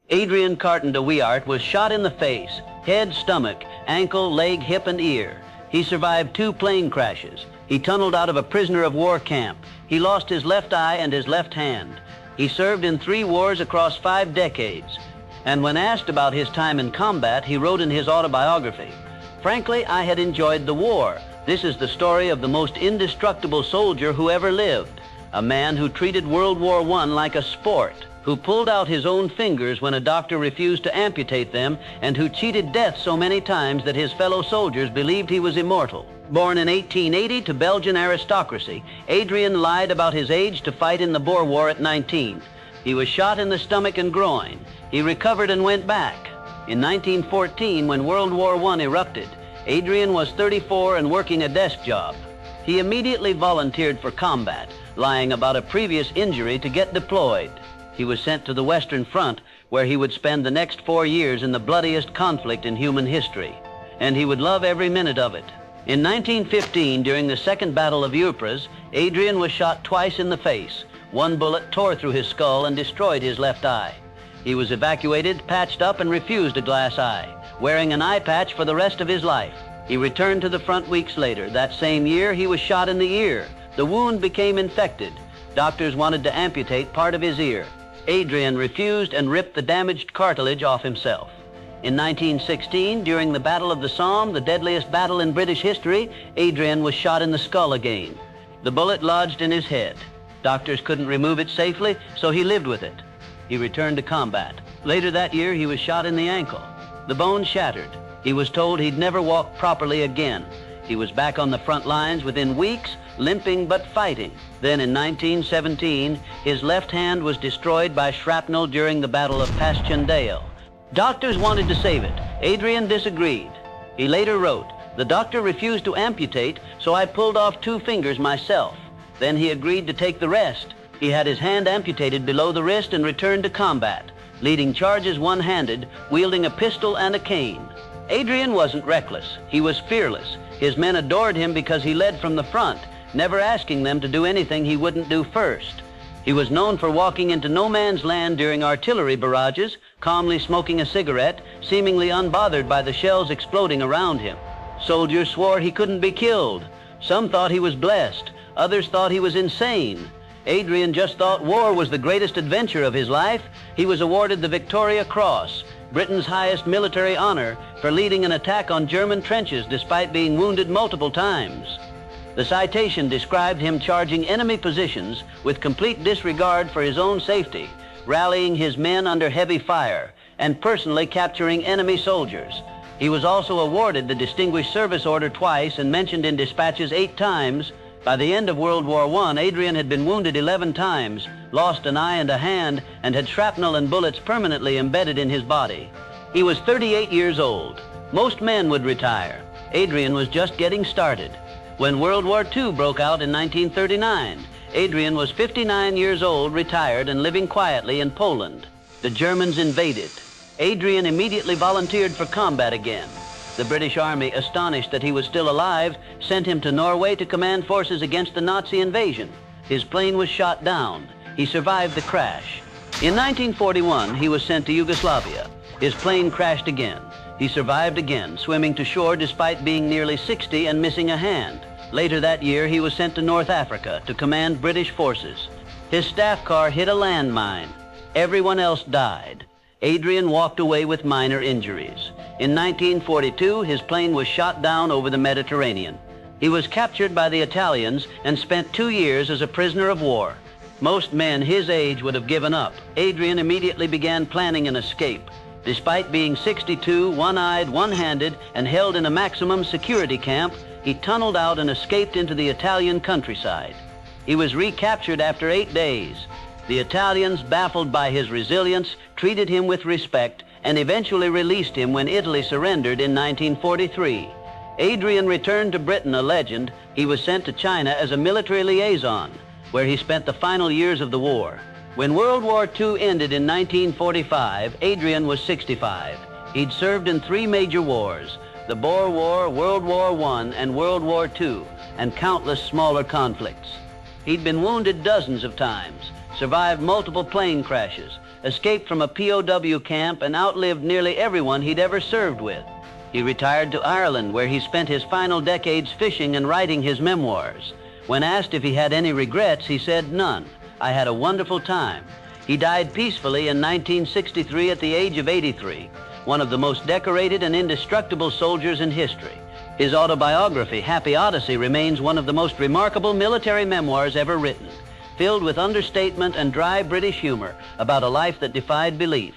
Adrian Carton de Wiart was shot in the face, head, stomach, ankle, leg, hip, and ear. He survived 2 plane crashes. He tunneled out of a prisoner of war camp. He lost his left eye and his left hand. He served in 3 wars across 5 decades. And when asked about his time in combat, he wrote in his autobiography, "Frankly, I had enjoyed the war. This is the story of the most indestructible soldier who ever lived, a man who treated World War I like a sport, who pulled out his own fingers when a doctor refused to amputate them, and who cheated death so many times that his fellow soldiers believed he was immortal." Born in 1880 to Belgian aristocracy, Adrian lied about his age to fight in the Boer War at 19. He was shot in the stomach and groin. He recovered and went back. In 1914, when World War I erupted, Adrian was 34 and working a desk job. He immediately volunteered for combat, lying about a previous injury to get deployed. He was sent to the Western Front, where he would spend the next 4 years in the bloodiest conflict in human history. And he would love every minute of it. In 1915, during the Second Battle of Ypres, Adrian was shot twice in the face. 1 bullet tore through his skull and destroyed his left eye. He was evacuated, patched up, and refused a glass eye, wearing an eye patch for the rest of his life. He returned to the front weeks later. That same year, he was shot in the ear. The wound became infected. Doctors wanted to amputate part of his ear. Adrian refused and ripped the damaged cartilage off himself. In 1916, during the Battle of the Somme, the deadliest battle in British history, Adrian was shot in the skull again. The bullet lodged in his head. Doctors couldn't remove it safely, so he lived with it. He returned to combat. Later that year, he was shot in the ankle. The bone shattered. He was told he'd never walk properly again. He was back on the front lines within weeks, limping but fighting. Then in 1917, his left hand was destroyed by shrapnel during the Battle of Passchendaele. Doctors wanted to save it. Adrian disagreed. He later wrote, "The doctor refused to amputate, so I pulled off 2 fingers myself. Then he agreed to take the rest. He had his hand amputated below the wrist and returned to combat, leading charges one-handed, wielding a pistol and a cane." Adrian wasn't reckless. He was fearless. His men adored him because he led from the front, never asking them to do anything he wouldn't do first. He was known for walking into no man's land during artillery barrages, calmly smoking a cigarette, seemingly unbothered by the shells exploding around him. Soldiers swore he couldn't be killed. Some thought he was blessed. Others thought he was insane. Adrian just thought war was the greatest adventure of his life. He was awarded the Victoria Cross, Britain's highest military honor, for leading an attack on German trenches despite being wounded multiple times. The citation described him charging enemy positions with complete disregard for his own safety, rallying his men under heavy fire, and personally capturing enemy soldiers. He was also awarded the Distinguished Service Order twice and mentioned in dispatches 8 times. By the end of World War I, Adrian had been wounded 11 times, lost an eye and a hand, and had shrapnel and bullets permanently embedded in his body. He was 38 years old. Most men would retire. Adrian was just getting started. When World War II broke out in 1939, Adrian was 59 years old, retired, and living quietly in Poland. The Germans invaded. Adrian immediately volunteered for combat again. The British Army, astonished that he was still alive, sent him to Norway to command forces against the Nazi invasion. His plane was shot down. He survived the crash. In 1941, he was sent to Yugoslavia. His plane crashed again. He survived again, swimming to shore despite being nearly 60 and missing a hand. Later that year, he was sent to North Africa to command British forces. His staff car hit a landmine. Everyone else died. Adrian walked away with minor injuries. In 1942, his plane was shot down over the Mediterranean. He was captured by the Italians and spent 2 years as a prisoner of war. Most men his age would have given up. Adrian immediately began planning an escape. Despite being 62, one-eyed, one-handed, and held in a maximum security camp, he tunneled out and escaped into the Italian countryside. He was recaptured after 8 days. The Italians, baffled by his resilience, treated him with respect and eventually released him when Italy surrendered in 1943. Adrian returned to Britain a legend. He was sent to China as a military liaison, where he spent the final years of the war. When World War II ended in 1945, Adrian was 65. He'd served in 3 major wars, the Boer War, World War I, and World War II, and countless smaller conflicts. He'd been wounded dozens of times, survived multiple plane crashes, escaped from a POW camp, and outlived nearly everyone he'd ever served with. He retired to Ireland, where he spent his final decades fishing and writing his memoirs. When asked if he had any regrets, he said, "None. I had a wonderful time." He died peacefully in 1963 at the age of 83, one of the most decorated and indestructible soldiers in history. His autobiography, Happy Odyssey, remains one of the most remarkable military memoirs ever written, filled with understatement and dry British humor about a life that defied belief.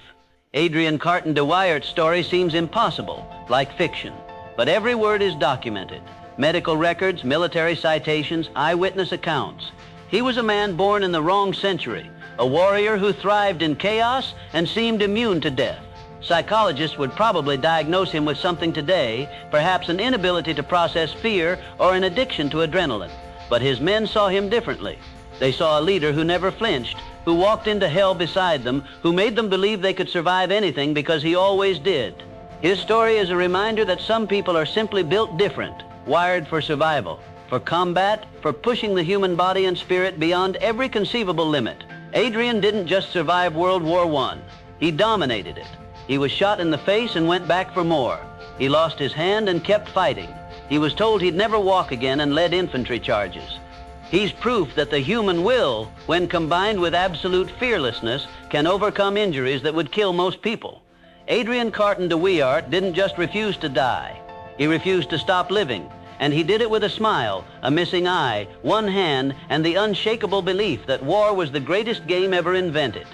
Adrian Carton de Wyart's story seems impossible, like fiction, but every word is documented. Medical records, military citations, eyewitness accounts. He was a man born in the wrong century, a warrior who thrived in chaos and seemed immune to death. Psychologists would probably diagnose him with something today, perhaps an inability to process fear or an addiction to adrenaline. But his men saw him differently. They saw a leader who never flinched, who walked into hell beside them, who made them believe they could survive anything because he always did. His story is a reminder that some people are simply built different, wired for survival, for combat, for pushing the human body and spirit beyond every conceivable limit. Adrian didn't just survive World War I. He dominated it. He was shot in the face and went back for more. He lost his hand and kept fighting. He was told he'd never walk again and led infantry charges. He's proof that the human will, when combined with absolute fearlessness, can overcome injuries that would kill most people. Adrian Carton de Wyart didn't just refuse to die. He refused to stop living, and he did it with a smile, a missing eye, one hand, and the unshakable belief that war was the greatest game ever invented.